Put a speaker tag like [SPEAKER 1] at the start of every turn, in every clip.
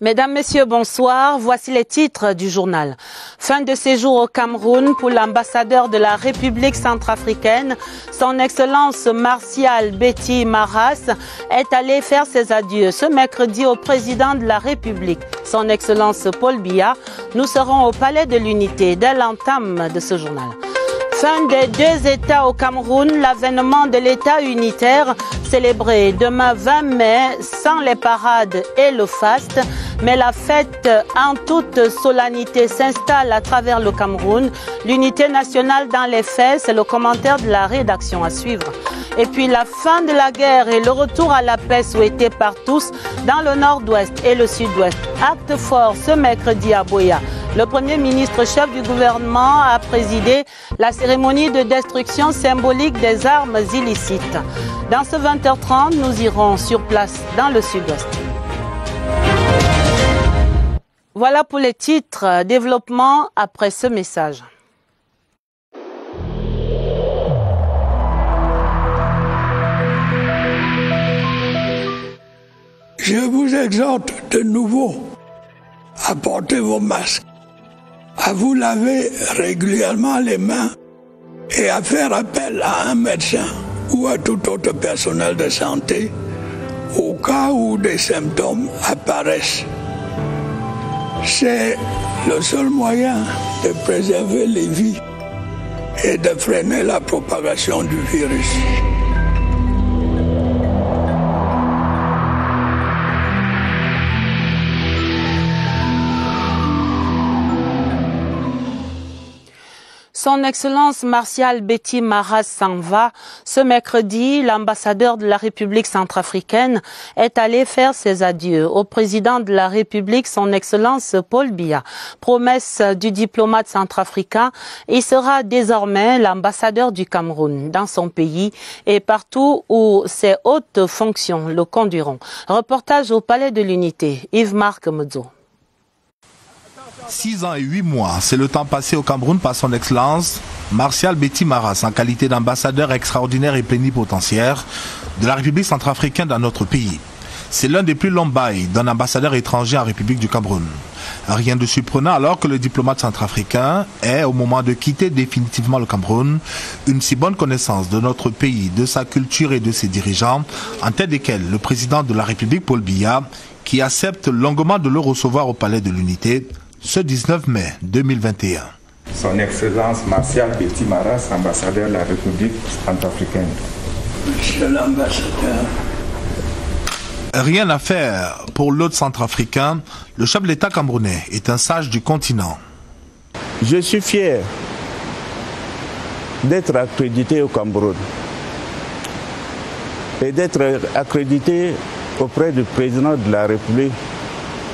[SPEAKER 1] Mesdames, Messieurs, bonsoir. Voici les titres du journal. Fin de séjour au Cameroun pour l'ambassadeur de la République centrafricaine. Son Excellence Martial Betty Maras est allé faire ses adieux ce mercredi au président de la République, son Excellence Paul Biya. Nous serons au Palais de l'Unité dès l'entame de ce journal. Fin des deux États au Cameroun, l'avènement de l'État unitaire célébré demain 20 mai sans les parades et le faste. Mais la fête en toute solennité s'installe à travers le Cameroun. L'unité nationale dans les faits, c'est le commentaire de la rédaction à suivre. Et puis la fin de la guerre et le retour à la paix souhaité par tous dans le nord-ouest et le sud-ouest. Acte fort ce mercredi à Boya. Le Premier ministre chef du gouvernement a présidé la cérémonie de destruction symbolique des armes illicites. Dans ce 20h30, nous irons sur place dans le sud-ouest. Voilà pour les titres. Développement après ce message.
[SPEAKER 2] Je vous exhorte de nouveau à porter vos masques, à vous laver régulièrement les mains et à faire appel à un médecin ou à tout autre personnel de santé au cas où des symptômes apparaissent. C'est le seul moyen de préserver les vies et de freiner la propagation du virus.
[SPEAKER 1] Son Excellence Martial Betty Maras s'en va. Ce mercredi, l'ambassadeur de la République centrafricaine est allé faire ses adieux au président de la République, son Excellence Paul Biya. Promesse du diplomate centrafricain, il sera désormais l'ambassadeur du Cameroun dans son pays et partout où ses hautes fonctions le conduiront. Reportage au Palais de l'Unité, Yves-Marc Medzo.
[SPEAKER 3] 6 ans et 8 mois, c'est le temps passé au Cameroun par son Excellence Martial Betty Maras en qualité d'ambassadeur extraordinaire et plénipotentiaire de la République centrafricaine dans notre pays. C'est l'un des plus longs bails d'un ambassadeur étranger en République du Cameroun. Rien de surprenant alors que le diplomate centrafricain ait, au moment de quitter définitivement le Cameroun, une si bonne connaissance de notre pays, de sa culture et de ses dirigeants, en tête desquels le président de la République Paul Biya, qui accepte longuement de le recevoir au Palais de l'Unité ce 19 mai 2021.
[SPEAKER 4] Son Excellence Martial Betty Maras, ambassadeur de la République centrafricaine.
[SPEAKER 2] Monsieur l'ambassadeur.
[SPEAKER 3] Rien à faire pour l'hôte centrafricain, le chef de l'État camerounais est un sage du continent.
[SPEAKER 5] Je suis fier d'être accrédité au Cameroun et d'être accrédité auprès du président de la République.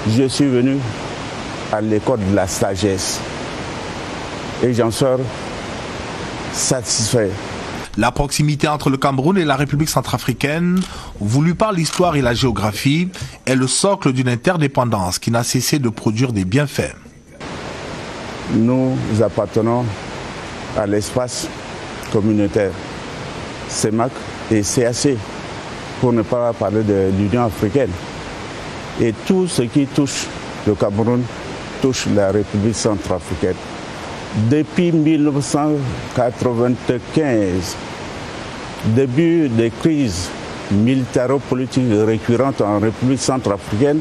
[SPEAKER 5] Je suis venu à l'école de la sagesse et j'en sors satisfait.
[SPEAKER 3] La proximité entre le Cameroun et la République centrafricaine, voulue par l'histoire et la géographie, est le socle d'une interdépendance qui n'a cessé de produire des bienfaits.
[SPEAKER 5] Nous appartenons à l'espace communautaire CEMAC et CAC, pour ne pas parler de l'Union africaine. Et tout ce qui touche le Cameroun touche la République centrafricaine. Depuis 1995, début des crises militaro-politiques récurrentes en République centrafricaine,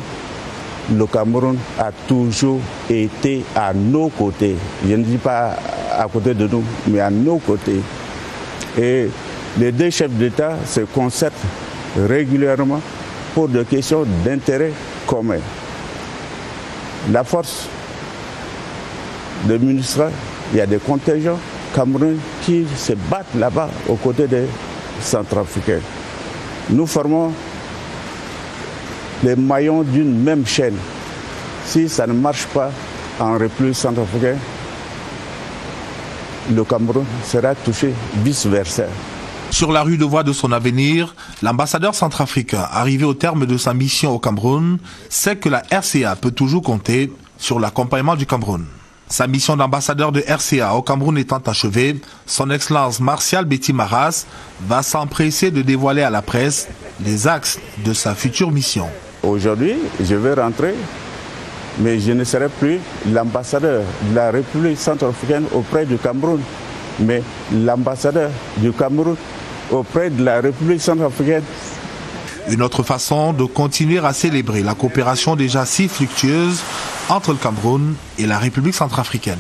[SPEAKER 5] le Cameroun a toujours été à nos côtés. Je ne dis pas à côté de nous, mais à nos côtés. Et les deux chefs d'État se concertent régulièrement pour des questions d'intérêt commun. La force des ministres, il y a des contingents camerounais qui se battent là-bas aux côtés des Centrafricains. Nous formons les maillons d'une même chaîne. Si ça ne marche pas en République centrafricaine, le Cameroun sera touché vice-versa.
[SPEAKER 3] Sur la rue de voie de son avenir, l'ambassadeur centrafricain, arrivé au terme de sa mission au Cameroun, sait que la RCA peut toujours compter sur l'accompagnement du Cameroun. Sa mission d'ambassadeur de RCA au Cameroun étant achevée, son Excellence Martial Betty Maras va s'empresser de dévoiler à la presse les axes de sa future mission.
[SPEAKER 5] Aujourd'hui, je vais rentrer mais je ne serai plus l'ambassadeur de la République centrafricaine auprès du Cameroun, mais l'ambassadeur du Cameroun auprès de la République centrafricaine.
[SPEAKER 3] Une autre façon de continuer à célébrer la coopération déjà si fructueuse entre le Cameroun et la République centrafricaine.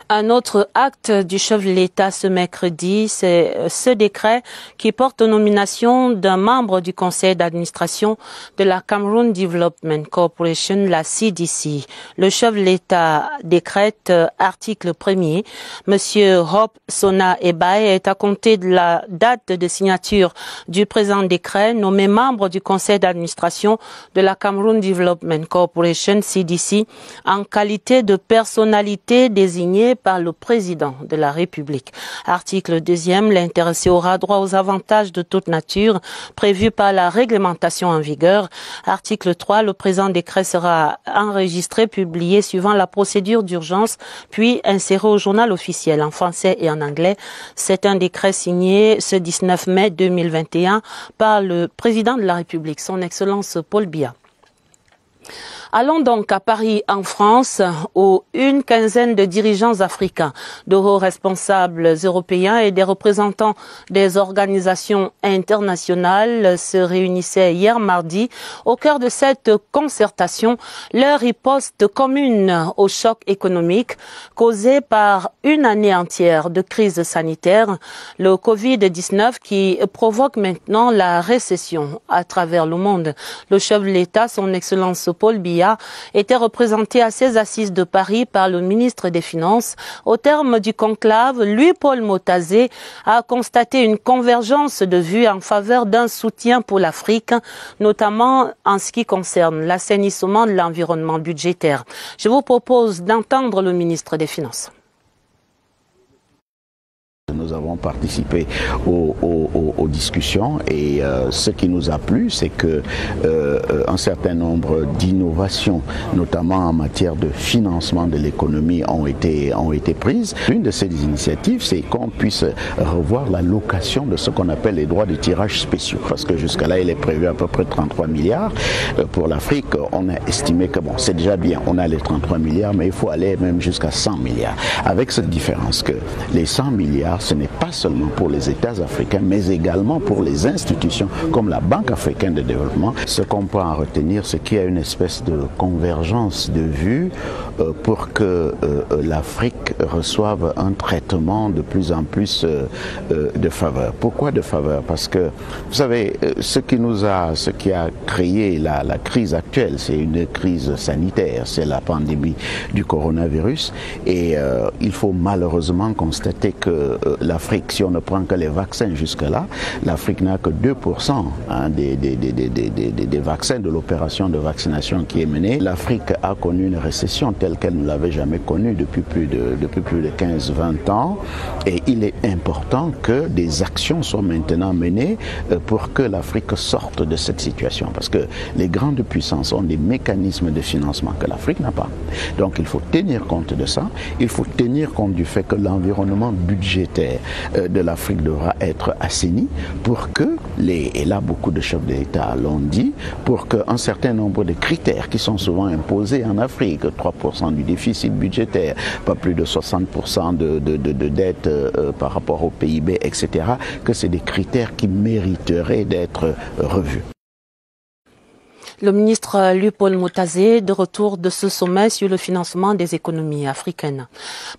[SPEAKER 1] Un autre acte du chef de l'État ce mercredi, c'est ce décret qui porte nomination d'un membre du conseil d'administration de la Cameroon Development Corporation, la CDC. Le chef de l'État décrète, article 1er, Monsieur Hope Sona Ebaye est à compter de la date de signature du présent décret nommé membre du conseil d'administration de la Cameroon Development Corporation, CDC, en qualité de personnalité désignée par le président de la République. Article 2e, l'intéressé aura droit aux avantages de toute nature prévus par la réglementation en vigueur. Article 3, le présent décret sera enregistré, publié suivant la procédure d'urgence, puis inséré au journal officiel en français et en anglais. C'est un décret signé ce 19 mai 2021 par le président de la République, son Excellence Paul Biya. Allons donc à Paris, en France, où une quinzaine de dirigeants africains, de hauts responsables européens et des représentants des organisations internationales se réunissaient hier mardi au cœur de cette concertation, leur riposte commune au choc économique causé par une année entière de crise sanitaire, le Covid-19 qui provoque maintenant la récession à travers le monde. Le chef de l'État, son Excellence Paul Biya, était représenté à ces assises de Paris par le ministre des Finances. Au terme du conclave, lui, Paul Motazé, a constaté une convergence de vues en faveur d'un soutien pour l'Afrique, notamment en ce qui concerne l'assainissement de l'environnement budgétaire. Je vous propose d'entendre le ministre des Finances.
[SPEAKER 6] Nous avons participé aux discussions et ce qui nous a plu, c'est que un certain nombre d'innovations, notamment en matière de financement de l'économie, ont été prises. Une de ces initiatives, c'est qu'on puisse revoir la location de ce qu'on appelle les droits de tirage spéciaux, parce que jusqu'à là, il est prévu à peu près 33 milliards. Pour l'Afrique, on a estimé que bon, c'est déjà bien, on a les 33 milliards, mais il faut aller même jusqu'à 100 milliards. Avec cette différence que les 100 milliards, ce n'est pas seulement pour les États africains, mais également pour les institutions comme la Banque africaine de développement. Ce qu'on peut en retenir, c'est qu'il y a une espèce de convergence de vues pour que l'Afrique reçoive un traitement de plus en plus de faveur. Pourquoi de faveur? Parce que, vous savez, ce qui a créé la crise actuelle, c'est une crise sanitaire, c'est la pandémie du coronavirus, et il faut malheureusement constater que l'Afrique, si on ne prend que les vaccins jusque-là, l'Afrique n'a que 2% des vaccins, de l'opération de vaccination qui est menée. L'Afrique a connu une récession telle qu'elle ne l'avait jamais connue depuis plus de 15-20 ans, et il est important que des actions soient maintenant menées pour que l'Afrique sorte de cette situation, parce que les grandes puissances ont des mécanismes de financement que l'Afrique n'a pas. Donc il faut tenir compte de ça, il faut tenir compte du fait que l'environnement budgétaire de l'Afrique devra être assaini pour que, et là beaucoup de chefs d'État l'ont dit, pour qu'un certain nombre de critères qui sont souvent imposés en Afrique, 3% du déficit budgétaire, pas plus de 60% de dette par rapport au PIB, etc., que c'est des critères qui mériteraient d'être revus.
[SPEAKER 1] Le ministre Paul Motazé, de retour de ce sommet sur le financement des économies africaines.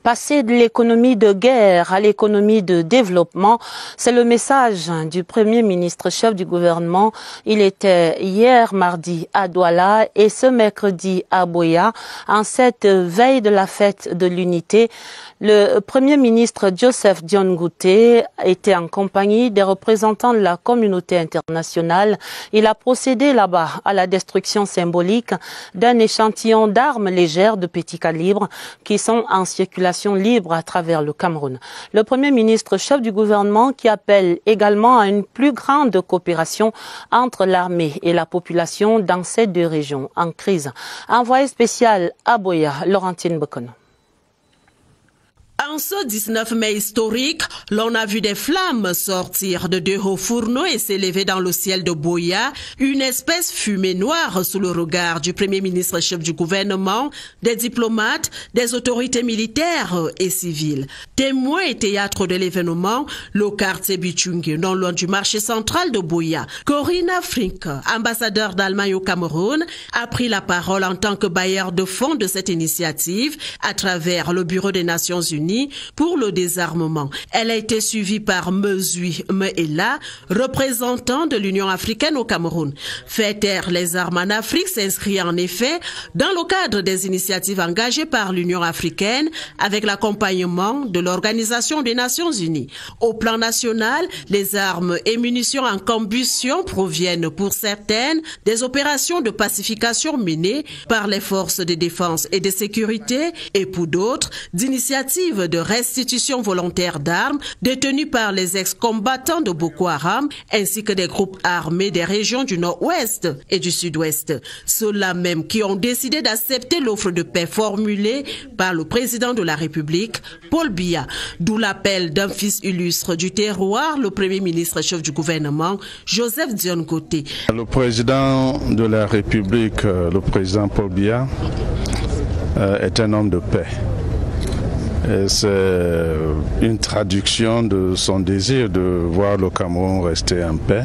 [SPEAKER 1] Passer de l'économie de guerre à l'économie de développement, c'est le message du Premier ministre chef du gouvernement. Il était hier mardi à Douala et ce mercredi à Buea, en cette veille de la fête de l'unité. Le Premier ministre Joseph Dion Ngouté était en compagnie des représentants de la communauté internationale. Il a procédé là-bas à la destruction symbolique d'un échantillon d'armes légères de petit calibre qui sont en circulation libre à travers le Cameroun. Le Premier ministre chef du gouvernement qui appelle également à une plus grande coopération entre l'armée et la population dans ces deux régions en crise. Envoyé spécial à Buea, Laurentine Bokono.
[SPEAKER 7] En ce 19 mai historique, l'on a vu des flammes sortir de 2 hauts fourneaux et s'élever dans le ciel de Buea, une espèce fumée noire sous le regard du Premier ministre chef du gouvernement, des diplomates, des autorités militaires et civiles. Témoin et théâtre de l'événement, le quartier Bichungi, non loin du marché central de Buea. Corinna Frink, ambassadeur d'Allemagne au Cameroun, a pris la parole en tant que bailleur de fonds de cette initiative à travers le Bureau des Nations Unies pour le désarmement. Elle a été suivie par Mezui Meela, représentant de l'Union africaine au Cameroun. Faire taire les armes en Afrique s'inscrit en effet dans le cadre des initiatives engagées par l'Union africaine avec l'accompagnement de l'Organisation des Nations Unies. Au plan national, les armes et munitions en combustion proviennent pour certaines des opérations de pacification menées par les forces de défense et de sécurité et pour d'autres d'initiatives de restitution volontaire d'armes détenues par les ex-combattants de Boko Haram ainsi que des groupes armés des régions du Nord-Ouest et du Sud-Ouest. Ceux-là même qui ont décidé d'accepter l'offre de paix formulée par le président de la République, Paul Biya. D'où l'appel d'un fils illustre du terroir, le Premier ministre chef du gouvernement, Joseph Dion Côté.
[SPEAKER 5] Le président de la République, le président Paul Biya, est un homme de paix. C'est une traduction de son désir de voir le Cameroun rester en paix.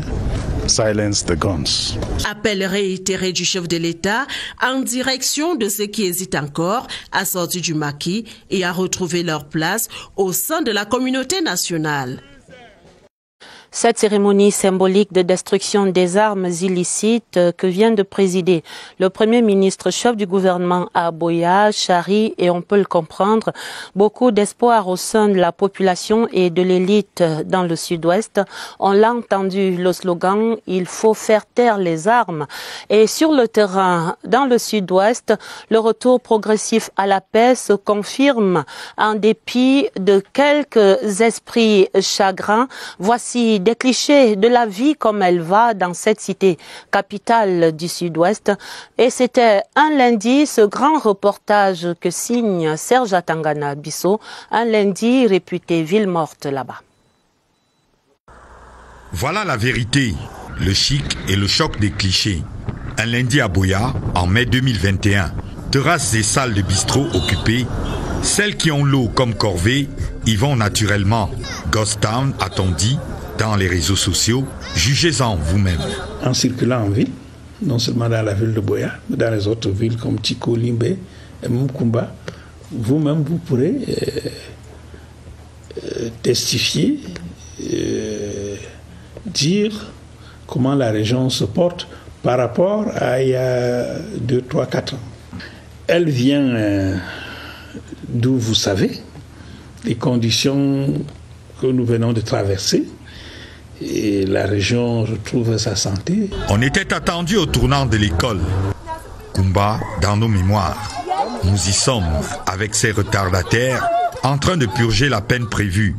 [SPEAKER 5] Silence the guns.
[SPEAKER 7] Appel réitéré du chef de l'État en direction de ceux qui hésitent encore à sortir du maquis et à retrouver leur place au sein de la communauté nationale.
[SPEAKER 1] Cette cérémonie symbolique de destruction des armes illicites que vient de présider le Premier ministre chef du gouvernement à Buea charrie, et on peut le comprendre, beaucoup d'espoir au sein de la population et de l'élite dans le Sud-Ouest. On l'a entendu, le slogan « Il faut faire taire les armes ». Et sur le terrain, dans le Sud-Ouest, le retour progressif à la paix se confirme en dépit de quelques esprits chagrins. Voici des clichés de la vie comme elle va dans cette cité capitale du Sud-Ouest. Et c'était un lundi, ce grand reportage que signe Serge Atangana Bissot, un lundi réputé ville morte là-bas.
[SPEAKER 8] Voilà la vérité, le chic et le choc des clichés. Un lundi à Buea, en mai 2021, terrasses et salles de bistrot occupées. Celles qui ont l'eau comme corvée y vont naturellement. Ghost Town, a-t-on dit, dans les réseaux sociaux, jugez-en vous-même.
[SPEAKER 2] En circulant en ville, non seulement dans la ville de Buea, mais dans les autres villes comme Tiko, Limbe et Mukumba, vous-même vous pourrez testifier, dire comment la région se porte par rapport à il y a 2, 3, 4 ans. Elle vient d'où vous savez, les conditions que nous venons de traverser. Et la région retrouve sa santé.
[SPEAKER 8] On était attendu au tournant de l'école. Kumba dans nos mémoires. Nous y sommes, avec ces retardataires, en train de purger la peine prévue,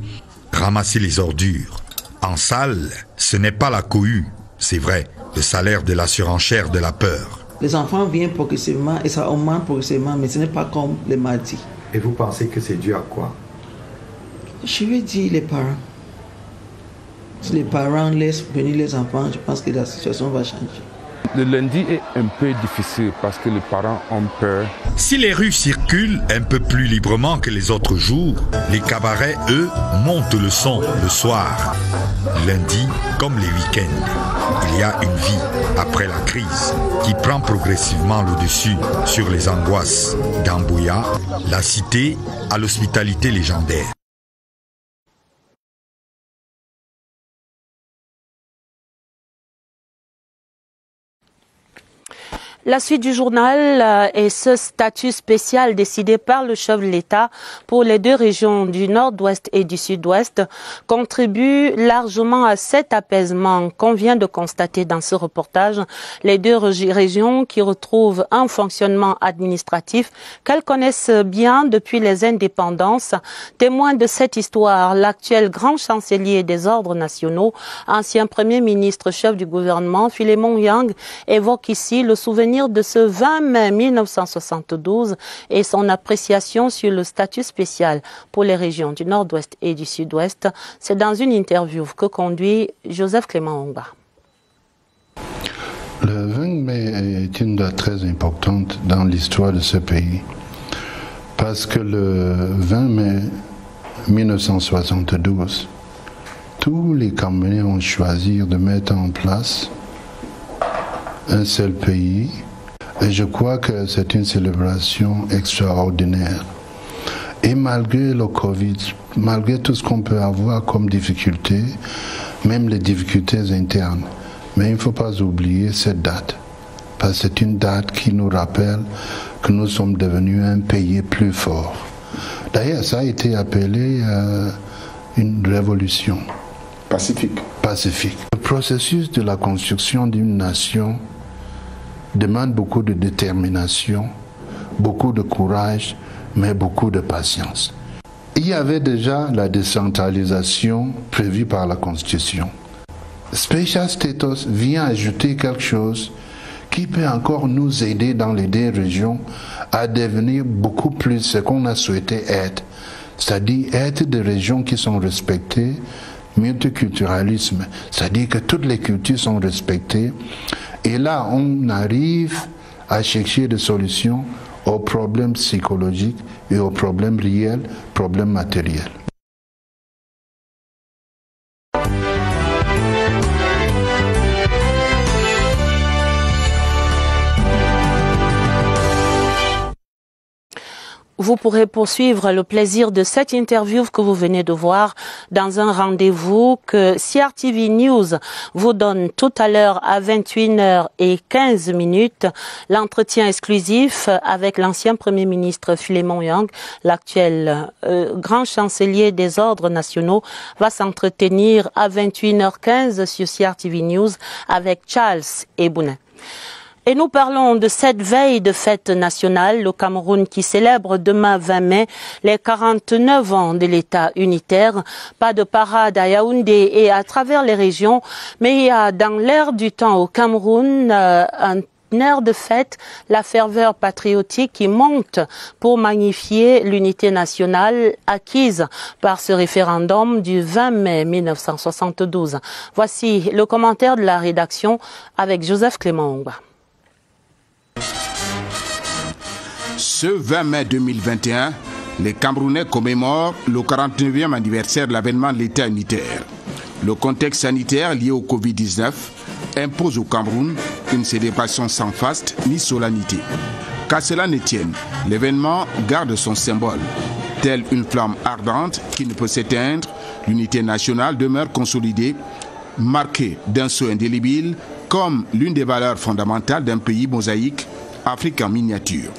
[SPEAKER 8] ramasser les ordures. En salle, ce n'est pas la cohue, c'est vrai, le salaire de la surenchère de la peur.
[SPEAKER 9] Les enfants viennent progressivement et ça augmente progressivement, mais ce n'est pas comme les mardis.
[SPEAKER 10] Et vous pensez que c'est dû à quoi?
[SPEAKER 9] Je vais dire les parents. Si les parents laissent venir les enfants, je pense que la situation va changer.
[SPEAKER 11] Le lundi est un peu difficile parce que les parents ont peur.
[SPEAKER 8] Si les rues circulent un peu plus librement que les autres jours, les cabarets, eux, montent le son le soir. Lundi, comme les week-ends, il y a une vie après la crise qui prend progressivement le dessus sur les angoisses. Dans Buea, la cité à l'hospitalité légendaire.
[SPEAKER 1] La suite du journal est ce statut spécial décidé par le chef de l'État pour les 2 régions du Nord-Ouest et du Sud-Ouest contribue largement à cet apaisement qu'on vient de constater dans ce reportage. Les 2 régions qui retrouvent un fonctionnement administratif qu'elles connaissent bien depuis les indépendances. Témoin de cette histoire, l'actuel grand chancelier des ordres nationaux, ancien premier ministre chef du gouvernement, Philémon Yang, évoque ici le souvenir souvenir de ce 20 mai 1972 et son appréciation sur le statut spécial pour les régions du Nord-Ouest et du Sud-Ouest. C'est dans une interview que conduit Joseph Clément Ongba.
[SPEAKER 12] Le 20 mai est une date très importante dans l'histoire de ce pays parce que le 20 mai 1972, tous les Camerounais ont choisi de mettre en place un seul pays et je crois que c'est une célébration extraordinaire. Et malgré le Covid, malgré tout ce qu'on peut avoir comme difficultés, même les difficultés internes, mais il ne faut pas oublier cette date, parce que c'est une date qui nous rappelle que nous sommes devenus un pays plus fort. D'ailleurs, ça a été appelé une révolution.
[SPEAKER 13] Pacifique.
[SPEAKER 12] Pacifique. Le processus de la construction d'une nation demande beaucoup de détermination, beaucoup de courage, mais beaucoup de patience. Il y avait déjà la décentralisation prévue par la Constitution. Special Status vient ajouter quelque chose qui peut encore nous aider dans les deux régions à devenir beaucoup plus ce qu'on a souhaité être, c'est-à-dire être des régions qui sont respectées, multiculturalisme, c'est-à-dire que toutes les cultures sont respectées, et là on arrive à chercher des solutions aux problèmes psychologiques et aux problèmes réels, problèmes matériels.
[SPEAKER 1] Vous pourrez poursuivre le plaisir de cette interview que vous venez de voir dans un rendez-vous que CRTV News vous donne tout à l'heure à 21h15. L'entretien exclusif avec l'ancien Premier ministre Philémon Yang, l'actuel grand chancelier des ordres nationaux, va s'entretenir à 21h15 sur CRTV News avec Charles Ebounet. Et nous parlons de cette veille de fête nationale, le Cameroun qui célèbre demain 20 mai les 49 ans de l'État unitaire. Pas de parade à Yaoundé et à travers les régions, mais il y a dans l'air du temps au Cameroun un air de fête, la ferveur patriotique qui monte pour magnifier l'unité nationale acquise par ce référendum du 20 mai 1972. Voici le commentaire de la rédaction avec Joseph Clément Ongba.
[SPEAKER 14] Ce 20 mai 2021, les Camerounais commémorent le 49e anniversaire de l'avènement de l'État unitaire. Le contexte sanitaire lié au Covid-19 impose au Cameroun une célébration sans faste ni solennité. Qu'à cela ne tienne, l'événement garde son symbole. Telle une flamme ardente qui ne peut s'éteindre, l'unité nationale demeure consolidée, marquée d'un sceau indélébile comme l'une des valeurs fondamentales d'un pays mosaïque, Afrique en miniature.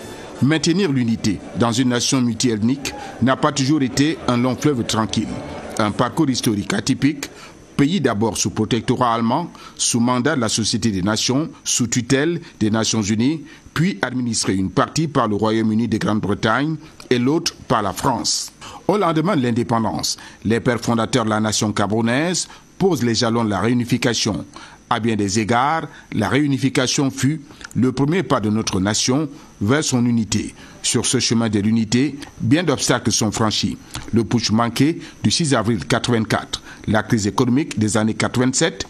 [SPEAKER 14] Maintenir l'unité dans une nation multiethnique n'a pas toujours été un long fleuve tranquille. Un parcours historique atypique, pays d'abord sous protectorat allemand, sous mandat de la Société des Nations, sous tutelle des Nations Unies, puis administré une partie par le Royaume-Uni de Grande-Bretagne et l'autre par la France. Au lendemain de l'indépendance, les pères fondateurs de la nation camerounaise posent les jalons de la réunification. À bien des égards, la réunification fut le premier pas de notre nation vers son unité. Sur ce chemin de l'unité, bien d'obstacles sont franchis. Le putsch manqué du 6 avril 1984, la crise économique des années 87,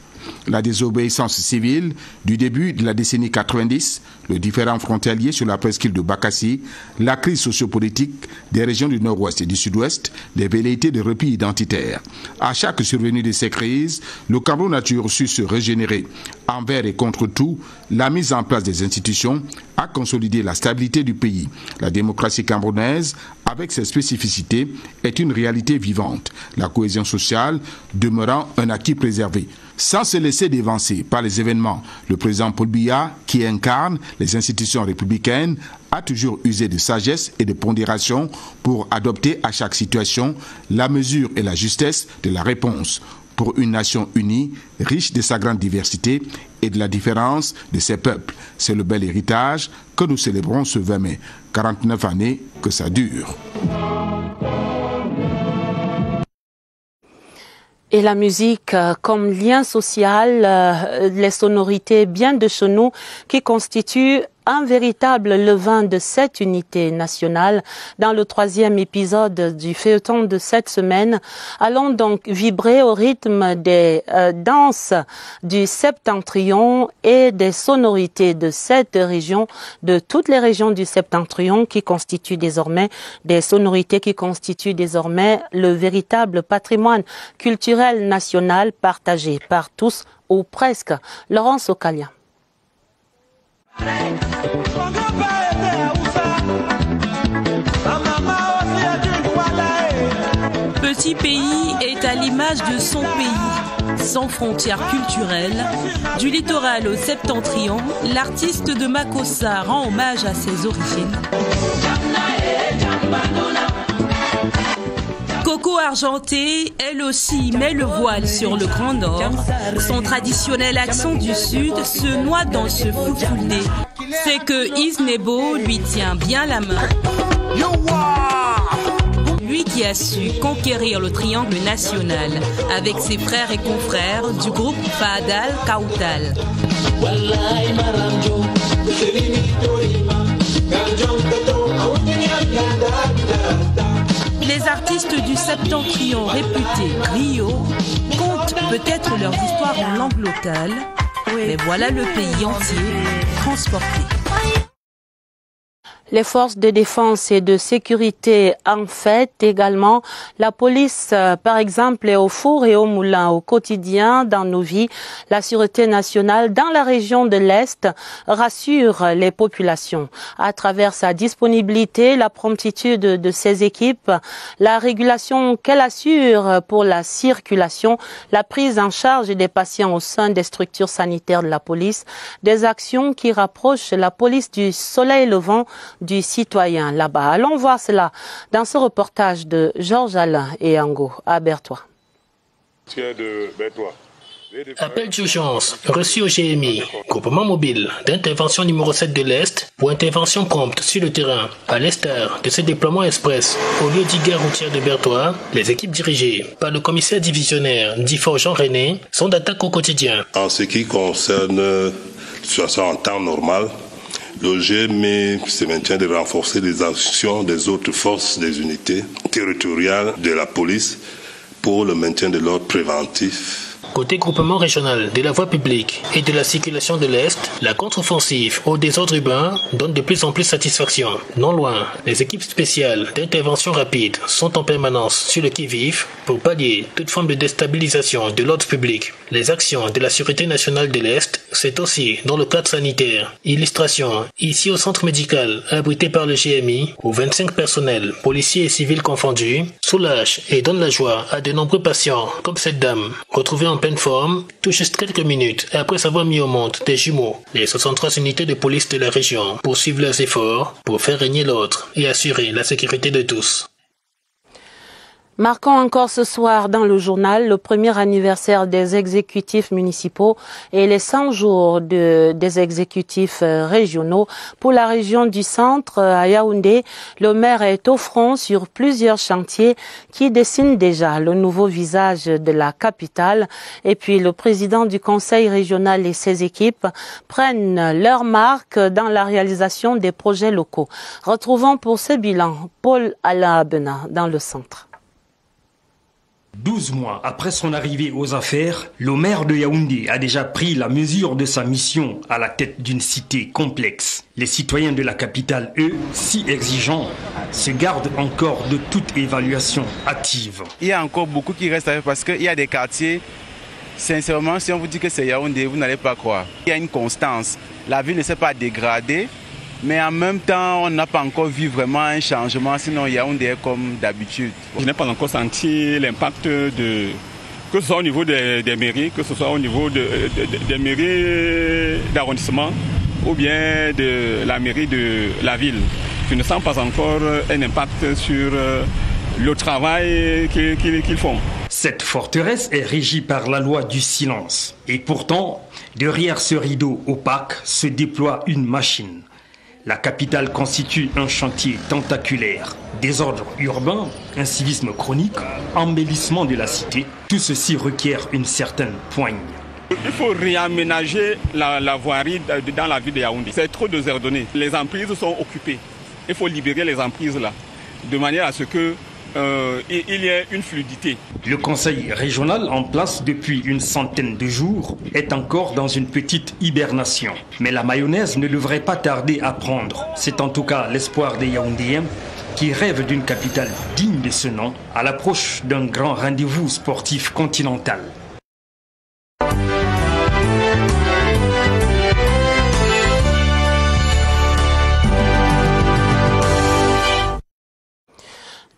[SPEAKER 14] la désobéissance civile du début de la décennie 90, le différend frontalier sur la presqu'île de Bakassi, la crise sociopolitique des régions du Nord-Ouest et du Sud-Ouest, les velléités de repli identitaire. À chaque survenue de ces crises, le Cameroun a toujours su se régénérer. Envers et contre tout, la mise en place des institutions a consolidé la stabilité du pays. La démocratie camerounaise, avec ses spécificités, est une réalité vivante. La cohésion sociale demeurant un acquis préservé. Sans se laisser dévancer par les événements, le président Paul Biya, qui incarne les institutions républicaines, a toujours usé de sagesse et de pondération pour adopter à chaque situation la mesure et la justesse de la réponse pour une nation unie, riche de sa grande diversité et de la différence de ses peuples. C'est le bel héritage que nous célébrons ce 20 mai. 49 années que ça dure.
[SPEAKER 1] Et la musique comme lien social, les sonorités bien de chez nous qui constituent un véritable levain de cette unité nationale. Dans le 3e épisode du feuilleton de cette semaine, allons donc vibrer au rythme des danses du Septentrion et des sonorités de cette région, de toutes les régions du Septentrion qui constituent désormais des sonorités qui constituent désormais le véritable patrimoine culturel national partagé par tous ou presque. Laurence Okalia.
[SPEAKER 13] Petit pays est à l'image de son pays, sans frontières culturelles. Du littoral au septentrion, l'artiste de Makossa rend hommage à ses origines. Coco Argenté, elle aussi, met le voile sur le Grand Nord. Son traditionnel accent du Sud se noie dans ce fulfulde. C'est que Isnebo lui tient bien la main. Lui qui a su conquérir le triangle national avec ses frères et confrères du groupe Fadal Kautal. Les artistes du Septentrion réputés griots comptent peut-être leurs histoires en langue locale, mais voilà le pays entier transporté.
[SPEAKER 1] Les forces de défense et de sécurité en fait également. La police, par exemple, est au four et au moulin au quotidien dans nos vies. La sûreté nationale dans la région de l'Est rassure les populations à travers sa disponibilité, la promptitude de ses équipes, la régulation qu'elle assure pour la circulation, la prise en charge des patients au sein des structures sanitaires de la police, des actions qui rapprochent la police du soleil levant du citoyen là-bas. Allons voir cela dans ce reportage de Georges Alain et Ango à Bertois.
[SPEAKER 15] Appel d'urgence reçu au GMI, groupement mobile d'intervention numéro 7 de l'Est pour intervention prompte sur le terrain. À l'instar de ce déploiement express au lieu dit gare routière de Bertois, les équipes dirigées par le commissaire divisionnaire Difford Jean René sont d'attaque au quotidien.
[SPEAKER 16] En ce qui concerne la situation en temps normal, le GMI se maintient de renforcer les actions des autres forces des unités territoriales de la police pour le maintien de l'ordre préventif.
[SPEAKER 15] Côté groupement régional de la voie publique et de la circulation de l'Est, la contre-offensive au désordre urbain donne de plus en plus satisfaction. Non loin, les équipes spéciales d'intervention rapide sont en permanence sur le qui-vive pour pallier toute forme de déstabilisation de l'ordre public. Les actions de la Sûreté nationale de l'Est, c'est aussi dans le cadre sanitaire. Illustration, ici au centre médical abrité par le GMI, où 25 personnels, policiers et civils confondus, soulagent et donnent la joie à de nombreux patients, comme cette dame, retrouvée en pleine forme, tout juste quelques minutes après avoir mis au monde des jumeaux. Les 63 unités de police de la région poursuivent leurs efforts pour faire régner l'ordre et assurer la sécurité de tous.
[SPEAKER 1] Marquons encore ce soir dans le journal le premier anniversaire des exécutifs municipaux et les 100 jours des exécutifs régionaux. Pour la région du centre, à Yaoundé, le maire est au front sur plusieurs chantiers qui dessinent déjà le nouveau visage de la capitale. Et puis le président du conseil régional et ses équipes prennent leur marque dans la réalisation des projets locaux. Retrouvons pour ce bilan Paul Alain Abena dans le centre.
[SPEAKER 17] 12 mois après son arrivée aux affaires, le maire de Yaoundé a déjà pris la mesure de sa mission à la tête d'une cité complexe. Les citoyens de la capitale, eux, si exigeants, se gardent encore de toute évaluation hâtive.
[SPEAKER 18] Il y a encore beaucoup qui restent à faire parce qu'il y a des quartiers, sincèrement, si on vous dit que c'est Yaoundé, vous n'allez pas croire. Il y a une constance. La ville ne s'est pas dégradée. Mais en même temps, on n'a pas encore vu vraiment un changement, sinon Yaoundé est comme d'habitude.
[SPEAKER 19] Je n'ai pas encore senti l'impact que ce soit au niveau des mairies, que ce soit au niveau des mairies d'arrondissement ou bien de la mairie de la ville. Je ne sens pas encore un impact sur le travail qu'ils font.
[SPEAKER 17] Cette forteresse est régie par la loi du silence. Et pourtant, derrière ce rideau opaque se déploie une machine. La capitale constitue un chantier tentaculaire. Désordre urbain, incivisme chronique, embellissement de la cité, tout ceci requiert une certaine poigne.
[SPEAKER 19] Il faut réaménager la voirie dans la ville de Yaoundé. C'est trop désordonné. Les emprises sont occupées. Il faut libérer les emprises là, de manière à ce que il y ait une fluidité.
[SPEAKER 17] Le conseil régional en place depuis une centaine de jours est encore dans une petite hibernation. Mais la mayonnaise ne devrait pas tarder à prendre. C'est en tout cas l'espoir des Yaoundéens qui rêvent d'une capitale digne de ce nom à l'approche d'un grand rendez-vous sportif continental.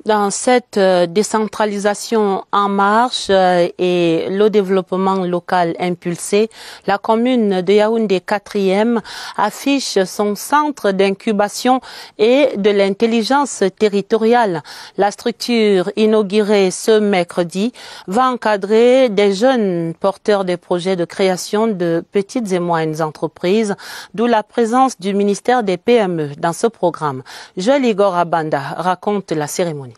[SPEAKER 1] Dans cette décentralisation en marche et le développement local impulsé, la commune de Yaoundé 4e affiche son centre d'incubation et de l'intelligence territoriale. La structure inaugurée ce mercredi va encadrer des jeunes porteurs des projets de création de petites et moyennes entreprises, d'où la présence du ministère des PME dans ce programme. Joël Igor Abanda raconte la cérémonie.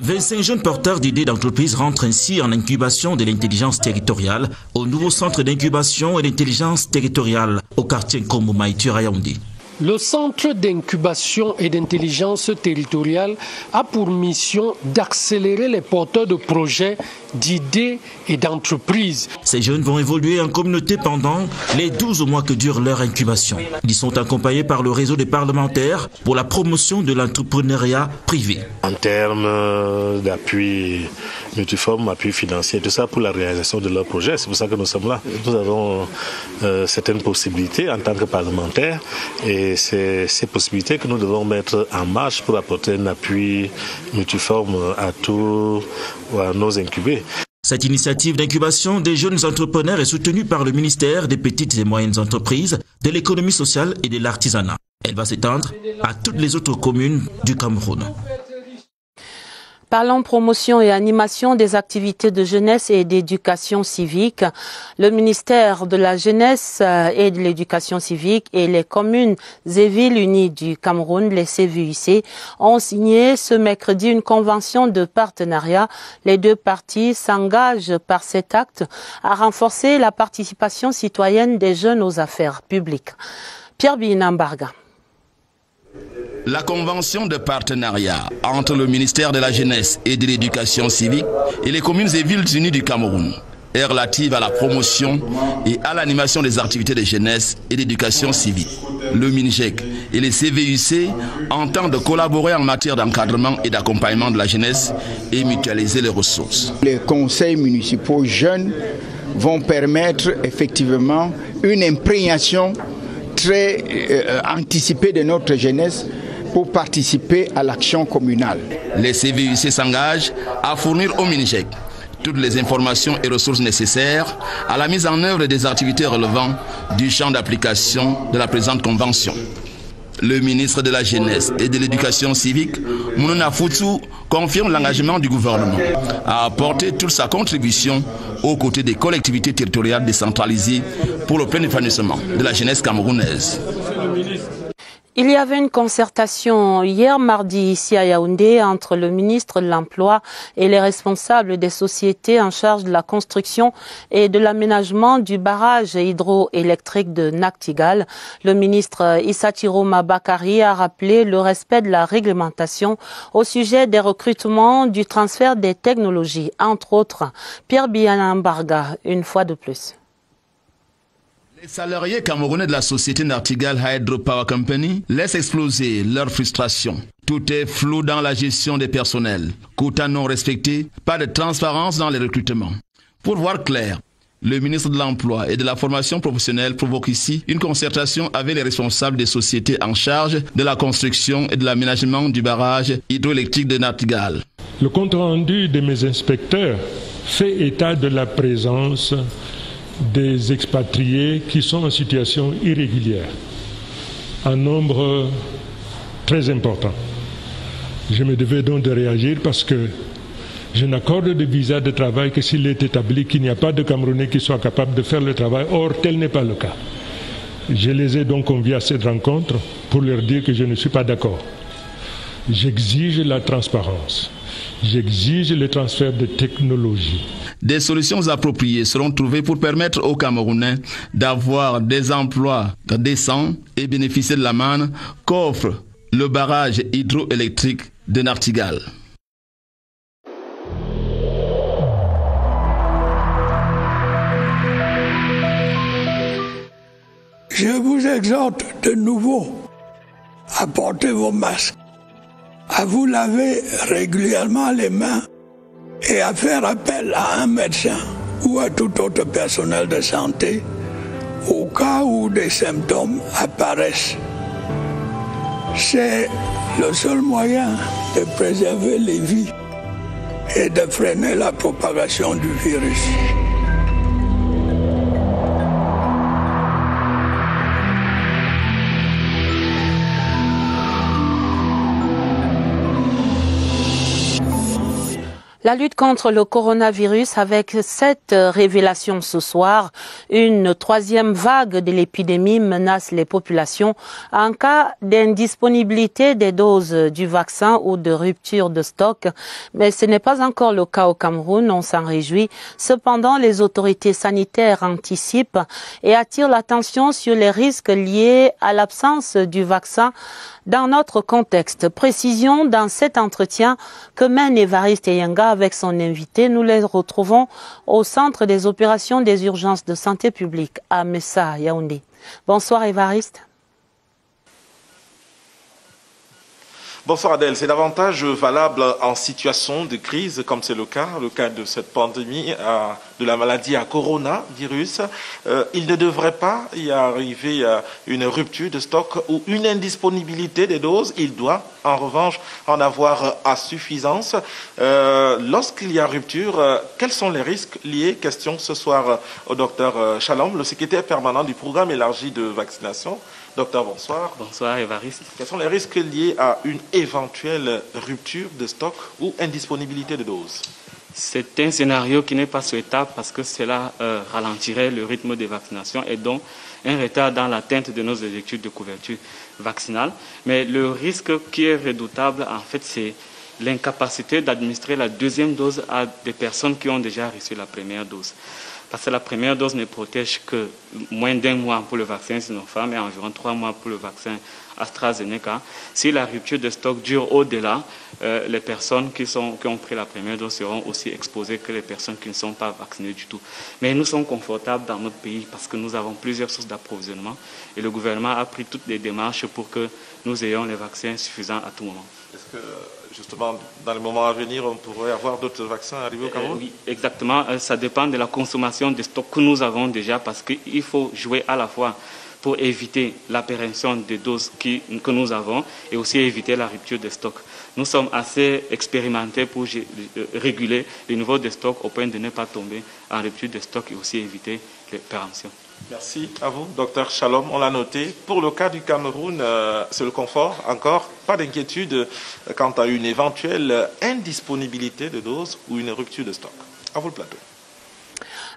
[SPEAKER 20] 25 jeunes porteurs d'idées d'entreprise rentrent ainsi en incubation de l'intelligence territoriale au nouveau centre d'incubation et d'intelligence territoriale au quartier Nkombo-Maïtur à Yaoundé.
[SPEAKER 21] Le centre d'incubation et d'intelligence territoriale a pour mission d'accélérer les porteurs de projets, d'idées et d'entreprises.
[SPEAKER 20] Ces jeunes vont évoluer en communauté pendant les 12 mois que dure leur incubation. Ils sont accompagnés par le réseau des parlementaires pour la promotion de l'entrepreneuriat privé.
[SPEAKER 22] En termes d'appui multiforme, appui financier, tout ça pour la réalisation de leurs projets. C'est pour ça que nous sommes là. Nous avons certaines possibilités en tant que parlementaires et c'est ces possibilités que nous devons mettre en marche pour apporter un appui multiforme à tous nos incubés.
[SPEAKER 20] Cette initiative d'incubation des jeunes entrepreneurs est soutenue par le ministère des Petites et Moyennes Entreprises, de l'économie sociale et de l'artisanat. Elle va s'étendre à toutes les autres communes du Cameroun.
[SPEAKER 1] Parlons promotion et animation des activités de jeunesse et d'éducation civique. Le ministère de la Jeunesse et de l'Éducation civique et les communes et villes unies du Cameroun, les CVUC, ont signé ce mercredi une convention de partenariat. Les deux parties s'engagent par cet acte à renforcer la participation citoyenne des jeunes aux affaires publiques. Pierre Binambarga.
[SPEAKER 23] La convention de partenariat entre le ministère de la Jeunesse et de l'Éducation civique et les communes et villes unies du Cameroun est relative à la promotion et à l'animation des activités de jeunesse et d'éducation civique. Le MINJEC et les CVUC entendent collaborer en matière d'encadrement et d'accompagnement de la jeunesse et mutualiser les ressources.
[SPEAKER 24] Les conseils municipaux jeunes vont permettre effectivement une imprégnation très anticipée de notre jeunesse pour participer à l'action communale.
[SPEAKER 23] Les CVUC s'engagent à fournir au MINJEC toutes les informations et ressources nécessaires à la mise en œuvre des activités relevant du champ d'application de la présente convention. Le ministre de la Jeunesse et de l'Éducation civique, Mounouna Foutsou, confirme l'engagement du gouvernement à apporter toute sa contribution aux côtés des collectivités territoriales décentralisées pour le plein épanouissement de la jeunesse camerounaise.
[SPEAKER 1] Il y avait une concertation hier mardi ici à Yaoundé entre le ministre de l'Emploi et les responsables des sociétés en charge de la construction et de l'aménagement du barrage hydroélectrique de Naktigal. Le ministre Issachiro Mabakari a rappelé le respect de la réglementation au sujet des recrutements, du transfert des technologies, entre autres. Pierre Bianambarga, une fois de plus.
[SPEAKER 23] Les salariés camerounais de la société Naktigal Hydropower Company laissent exploser leur frustration. Tout est flou dans la gestion des personnels. Quotas non respectés, pas de transparence dans les recrutements. Pour voir clair, le ministre de l'Emploi et de la formation professionnelle provoque ici une concertation avec les responsables des sociétés en charge de la construction et de l'aménagement du barrage hydroélectrique de Naktigal.
[SPEAKER 25] Le compte rendu de mes inspecteurs fait état de la présence des expatriés qui sont en situation irrégulière, en nombre très important. Je me devais donc de réagir parce que je n'accorde de visa de travail que s'il est établi qu'il n'y a pas de Camerounais qui soit capable de faire le travail. Or, tel n'est pas le cas. Je les ai donc conviés à cette rencontre pour leur dire que je ne suis pas d'accord. J'exige la transparence. J'exige le transfert de technologie.
[SPEAKER 23] Des solutions appropriées seront trouvées pour permettre aux Camerounais d'avoir des emplois décents et bénéficier de la manne qu'offre le barrage hydroélectrique de Nartigal.
[SPEAKER 2] Je vous exhorte de nouveau à porter vos masques, à vous laver régulièrement les mains et à faire appel à un médecin ou à tout autre personnel de santé au cas où des symptômes apparaissent. C'est le seul moyen de préserver les vies et de freiner la propagation du virus.
[SPEAKER 1] La lutte contre le coronavirus avec cette révélation ce soir. Une troisième vague de l'épidémie menace les populations en cas d'indisponibilité des doses du vaccin ou de rupture de stock. Mais ce n'est pas encore le cas au Cameroun, on s'en réjouit. Cependant, les autorités sanitaires anticipent et attirent l'attention sur les risques liés à l'absence du vaccin dans notre contexte. Précision dans cet entretien que mène Évariste Eyenga avec son invité. Nous les retrouvons au centre des opérations des urgences de santé publique à Messa, Yaoundé. Bonsoir Évariste.
[SPEAKER 3] Bonsoir Adèle, c'est davantage valable en situation de crise comme c'est le cas de cette pandémie de la maladie à coronavirus. Il ne devrait pas y arriver une rupture de stock ou une indisponibilité des doses. Il doit en revanche en avoir à suffisance. Lorsqu'il y a rupture, quels sont les risques liés? Question ce soir au docteur Shalom, le secrétaire permanent du programme élargi de vaccination. Docteur, bonsoir.
[SPEAKER 4] Bonsoir, Évariste.
[SPEAKER 3] Quels sont les risques liés à une éventuelle rupture de stock ou indisponibilité de doses?
[SPEAKER 4] C'est un scénario qui n'est pas souhaitable parce que cela ralentirait le rythme de vaccination et donc un retard dans l'atteinte de nos objectifs de couverture vaccinale. Mais le risque qui est redoutable, en fait, c'est l'incapacité d'administrer la deuxième dose à des personnes qui ont déjà reçu la première dose. Parce que la première dose ne protège que moins d'1 mois pour le vaccin Sinopharm et environ 3 mois pour le vaccin AstraZeneca. Si la rupture de stock dure au-delà, les personnes qui ont pris la première dose seront aussi exposées que les personnes qui ne sont pas vaccinées du tout. Mais nous sommes confortables dans notre pays parce que nous avons plusieurs sources d'approvisionnement et le gouvernement a pris toutes les démarches pour que nous ayons les vaccins suffisants à tout moment.
[SPEAKER 3] Est-ce que justement, dans les moments à venir, on pourrait avoir d'autres vaccins arrivés au Cameroun?
[SPEAKER 4] Oui, exactement. Ça dépend de la consommation de stock que nous avons déjà parce qu'il faut jouer à la fois pour éviter l'apparition des doses que nous avons et aussi éviter la rupture des stocks. Nous sommes assez expérimentés pour réguler le niveau des stocks au point de ne pas tomber en rupture de stock et aussi éviter les péremptions.
[SPEAKER 3] Merci à vous, docteur Shalom. On l'a noté. Pour le cas du Cameroun, c'est le confort. Encore, pas d'inquiétude quant à une éventuelle indisponibilité de doses ou une rupture de stock. À vous le plateau.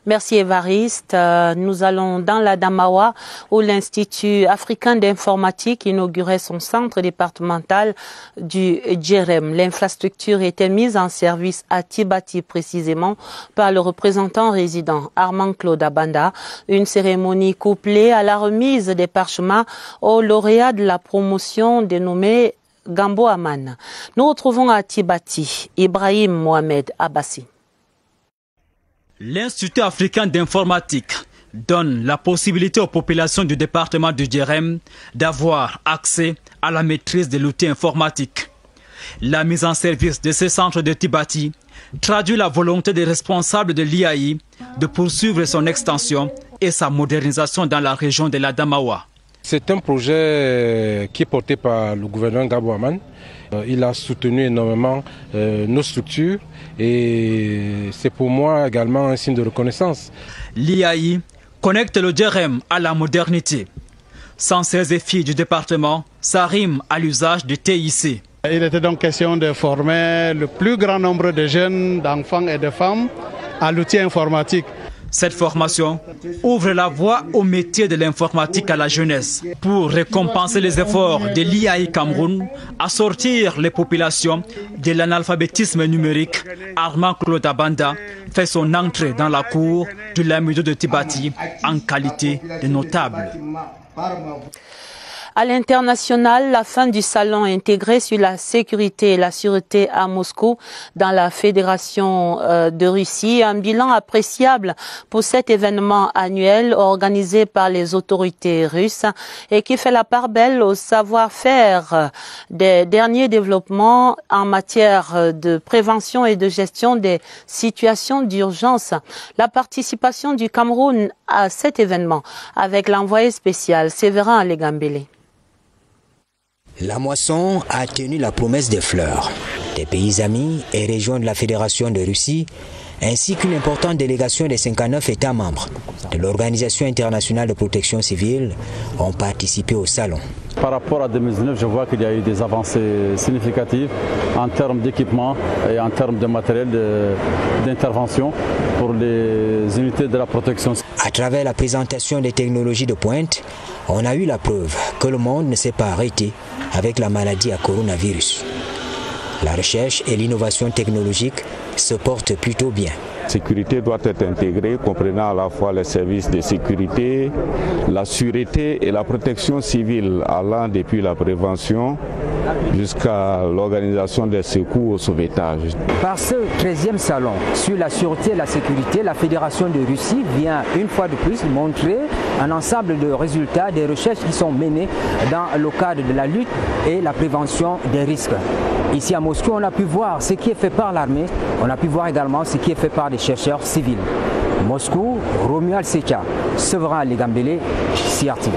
[SPEAKER 1] Merci Évariste. Nous allons dans la Damawa où l'Institut africain d'informatique inaugurait son centre départemental du Djerem. L'infrastructure était mise en service à Tibati précisément par le représentant résident Armand Claude Abanda. Une cérémonie couplée à la remise des parchemins au lauréat de la promotion dénommé Gambo Aman. Nous retrouvons à Tibati Ibrahim Mohamed Abbassi.
[SPEAKER 5] L'Institut africain d'informatique donne la possibilité aux populations du département du Djerem d'avoir accès à la maîtrise de l'outil informatique. La mise en service de ce centre de Tibati traduit la volonté des responsables de l'IAI de poursuivre son extension et sa modernisation dans la région de la Damawa.
[SPEAKER 6] C'est un projet qui est porté par le gouverneur Gambo Aman. Il a soutenu énormément nos structures et c'est pour moi également un signe de reconnaissance.
[SPEAKER 5] L'IAI connecte le Djerem à la modernité. 116 filles du département, ça rime à l'usage du TIC.
[SPEAKER 7] Il était donc question de former le plus grand nombre de jeunes, d'enfants et de femmes à l'outil informatique.
[SPEAKER 5] Cette formation ouvre la voie au métier de l'informatique à la jeunesse pour récompenser les efforts de l'IAI Cameroun à sortir les populations de l'analphabétisme numérique. Armand Claude Abanda fait son entrée dans la cour de l'Amido de Tibati en qualité de notable.
[SPEAKER 1] À l'international, la fin du salon intégré sur la sécurité et la sûreté à Moscou dans la Fédération de Russie, un bilan appréciable pour cet événement annuel organisé par les autorités russes et qui fait la part belle au savoir-faire des derniers développements en matière de prévention et de gestion des situations d'urgence. La participation du Cameroun à cet événement avec l'envoyé spécial Séverin Legambele.
[SPEAKER 7] La moisson a tenu la promesse des fleurs. Des pays amis et régions de la Fédération de Russie, ainsi qu'une importante délégation des 59 États membres de l'Organisation internationale de protection civile ont participé au salon.
[SPEAKER 8] Par rapport à 2019, je vois qu'il y a eu des avancées significatives en termes d'équipement et en termes de matériel d'intervention pour les unités de la protection.
[SPEAKER 7] À travers la présentation des technologies de pointe, on a eu la preuve que le monde ne s'est pas arrêté avec la maladie à coronavirus. La recherche et l'innovation technologique se portent plutôt bien.
[SPEAKER 9] La sécurité doit être intégrée, comprenant à la fois les services de sécurité, la sûreté et la protection civile, allant depuis la prévention jusqu'à l'organisation des secours au sauvetage.
[SPEAKER 10] Par ce 13e salon sur la sûreté et la sécurité, la Fédération de Russie vient une fois de plus montrer un ensemble de résultats des recherches qui sont menées dans le cadre de la lutte et la prévention des risques. Ici à Moscou, on a pu voir ce qui est fait par l'armée, on a pu voir également ce qui est fait par des chercheurs civils. Moscou, Romuald Secha, Séverin Legambele, CRTV.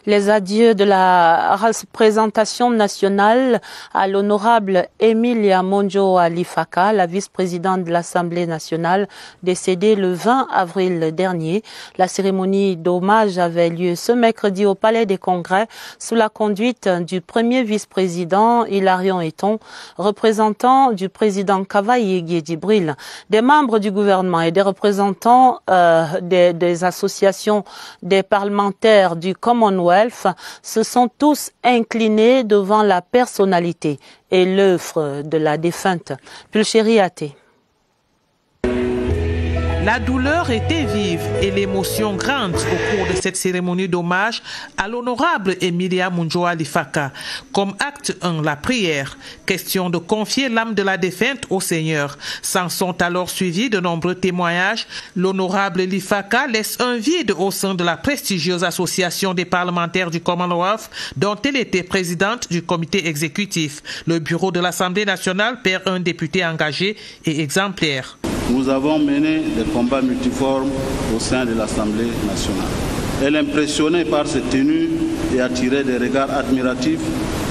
[SPEAKER 1] Les adieux de la représentation nationale à l'honorable Emilia Monjoa Lifaka, la vice-présidente de l'Assemblée nationale, décédée le 20 avril dernier. La cérémonie d'hommage avait lieu ce mercredi au Palais des Congrès sous la conduite du premier vice-président Hilarion Eton, représentant du président Kavayi Djibril, des membres du gouvernement et des représentants des associations des parlementaires du Commonwealth se sont tous inclinés devant la personnalité et l'œuvre de la défunte. Pulchéri Athé.
[SPEAKER 11] La douleur était vive et l'émotion grande au cours de cette cérémonie d'hommage à l'honorable Emilia Monjoa Lifaka. Comme acte 1, la prière, question de confier l'âme de la défunte au Seigneur. S'en sont alors suivis de nombreux témoignages. L'honorable Lifaka laisse un vide au sein de la prestigieuse association des parlementaires du Commonwealth dont elle était présidente du comité exécutif. Le bureau de l'Assemblée nationale perd un député engagé et exemplaire.
[SPEAKER 26] Nous avons mené des combats multiformes au sein de l'Assemblée nationale. Elle impressionnait par ses tenues et attirait des regards admiratifs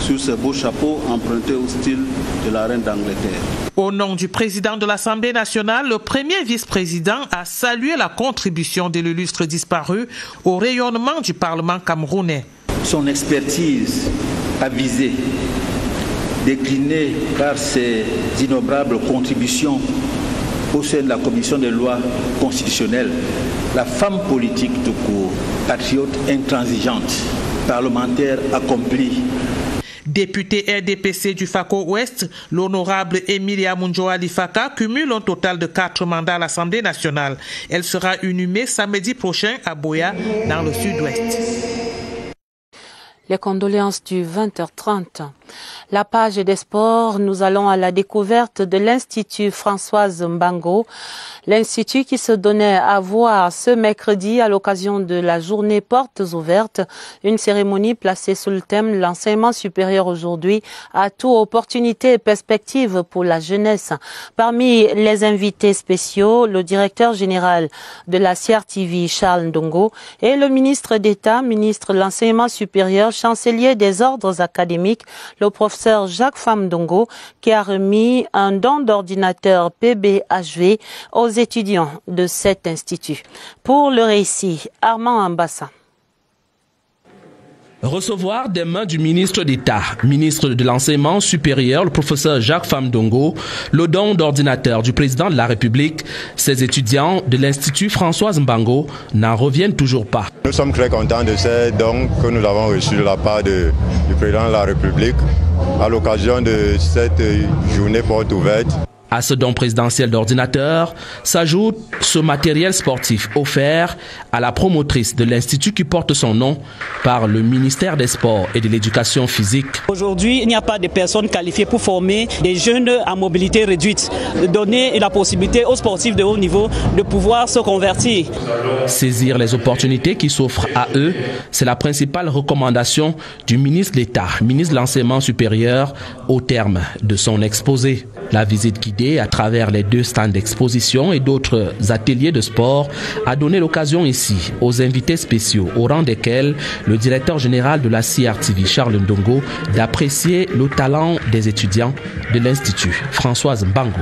[SPEAKER 26] sur ses beaux chapeaux empruntés au style de la reine d'Angleterre.
[SPEAKER 11] Au nom du président de l'Assemblée nationale, le premier vice-président a salué la contribution de l'illustre disparu au rayonnement du Parlement camerounais.
[SPEAKER 27] Son expertise avisée, déclinée par ses innombrables contributions au sein de la commission des lois constitutionnelles, la femme politique tout court, patriote intransigeante, parlementaire accomplie.
[SPEAKER 11] Député RDPC du Fako Ouest, l'honorable Emilia Monjoa Lifaka cumule un total de 4 mandats à l'Assemblée nationale. Elle sera inhumée samedi prochain à Boya, dans le sud-ouest.
[SPEAKER 1] Les condoléances du 20h30. La page des sports, nous allons à la découverte de l'Institut Françoise Mbango. L'Institut qui se donnait à voir ce mercredi à l'occasion de la journée Portes ouvertes, une cérémonie placée sous le thème l'enseignement supérieur aujourd'hui, atout, opportunités et perspectives pour la jeunesse. Parmi les invités spéciaux, le directeur général de la CRTV, Charles Ndongo, et le ministre d'État, ministre de l'enseignement supérieur, chancelier des ordres académiques, le professeur Jacques Famdongo, qui a remis un don d'ordinateur PBHV aux étudiants de cet institut. Pour le récit, Armand Ambassa.
[SPEAKER 12] Recevoir des mains du ministre d'État, ministre de l'Enseignement supérieur, le professeur Jacques Famdongo, le don d'ordinateur du président de la République, ces étudiants de l'Institut Françoise Mbango n'en reviennent toujours pas.
[SPEAKER 13] Nous sommes très contents de ces dons que nous avons reçus de la part du président de la République à l'occasion de cette journée porte ouverte.
[SPEAKER 12] À ce don présidentiel d'ordinateur s'ajoute ce matériel sportif offert à la promotrice de l'institut qui porte son nom par le ministère des Sports et de l'Éducation physique.
[SPEAKER 14] Aujourd'hui, il n'y a pas de personnes qualifiées pour former des jeunes à mobilité réduite, de donner la possibilité aux sportifs de haut niveau de pouvoir se convertir.
[SPEAKER 12] Saisir les opportunités qui s'offrent à eux, c'est la principale recommandation du ministre d'État, ministre de l'Enseignement supérieur, au terme de son exposé. La visite guidée à travers les 2 stands d'exposition et d'autres ateliers de sport a donné l'occasion ici aux invités spéciaux, au rang desquels le directeur général de la CRTV, Charles Ndongo, d'apprécier le talent des étudiants de l'Institut Françoise Mbango.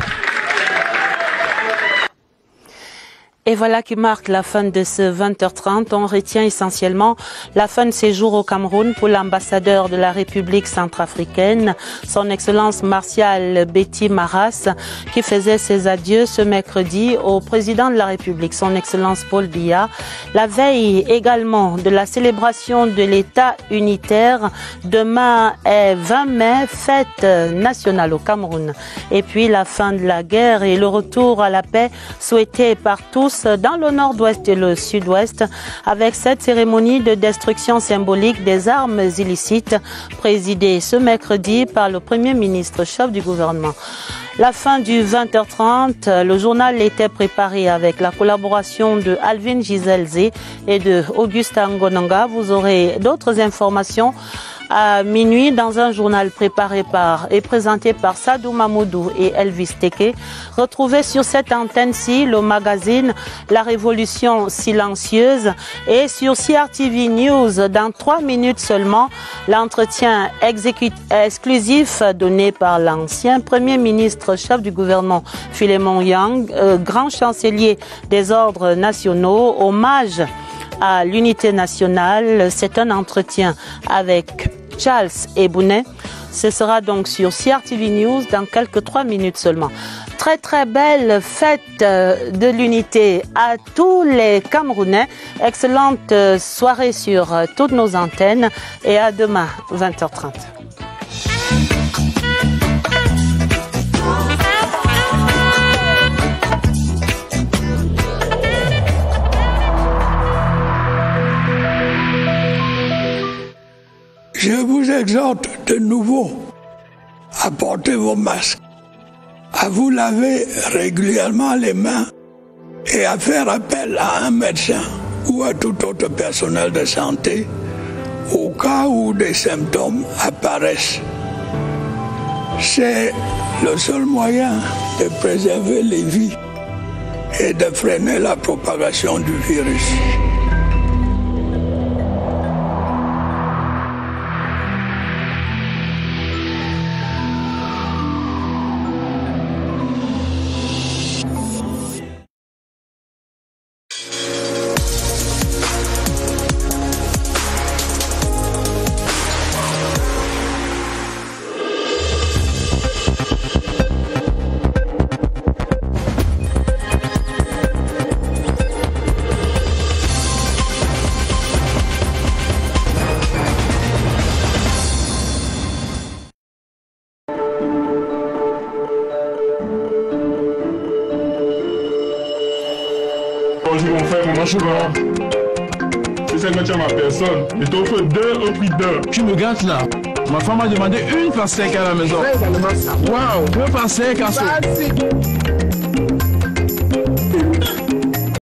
[SPEAKER 1] Et voilà qui marque la fin de ce 20h30. On retient essentiellement la fin de séjour au Cameroun pour l'ambassadeur de la République centrafricaine, son Excellence Martial Betty Maras, qui faisait ses adieux ce mercredi au président de la République, son Excellence Paul Biya. La veille également de la célébration de l'État unitaire. Demain est 20 mai, fête nationale au Cameroun. Et puis la fin de la guerre et le retour à la paix souhaité par tous dans le nord-ouest et le sud-ouest, avec cette cérémonie de destruction symbolique des armes illicites présidée ce mercredi par le Premier ministre, chef du gouvernement. La fin du 20h30, le journal était préparé avec la collaboration de Alvin Giselze et de Augustin Ngononga. Vous aurez d'autres informations à minuit dans un journal préparé par et présenté par Sadou Mamoudou et Elvis Teke. Retrouvez sur cette antenne-ci le magazine La Révolution silencieuse et sur CRTV News dans 3 minutes seulement l'entretien exclusif donné par l'ancien Premier ministre chef du gouvernement Philémon Yang, grand chancelier des ordres nationaux, hommage à l'unité nationale. C'est un entretien avec Charles Ebounet. Ce sera donc sur CRTV News dans quelques 3 minutes seulement. Très très belle fête de l'unité à tous les Camerounais. Excellente soirée sur toutes nos antennes et à demain 20h30.
[SPEAKER 2] Je vous exhorte de nouveau à porter vos masques, à vous laver régulièrement les mains et à faire appel à un médecin ou à tout autre personnel de santé au cas où des symptômes apparaissent. C'est le seul moyen de préserver les vies et de freiner la propagation du virus.
[SPEAKER 15] Bonjour mon frère, mon machin. Tu sais que tu as ma personne. Je t'offre 2 au prix d'1.
[SPEAKER 16] Tu me gâtes là. Ma femme m'a demandé une pastèque à la maison. Waouh, 2 pastèques à ce.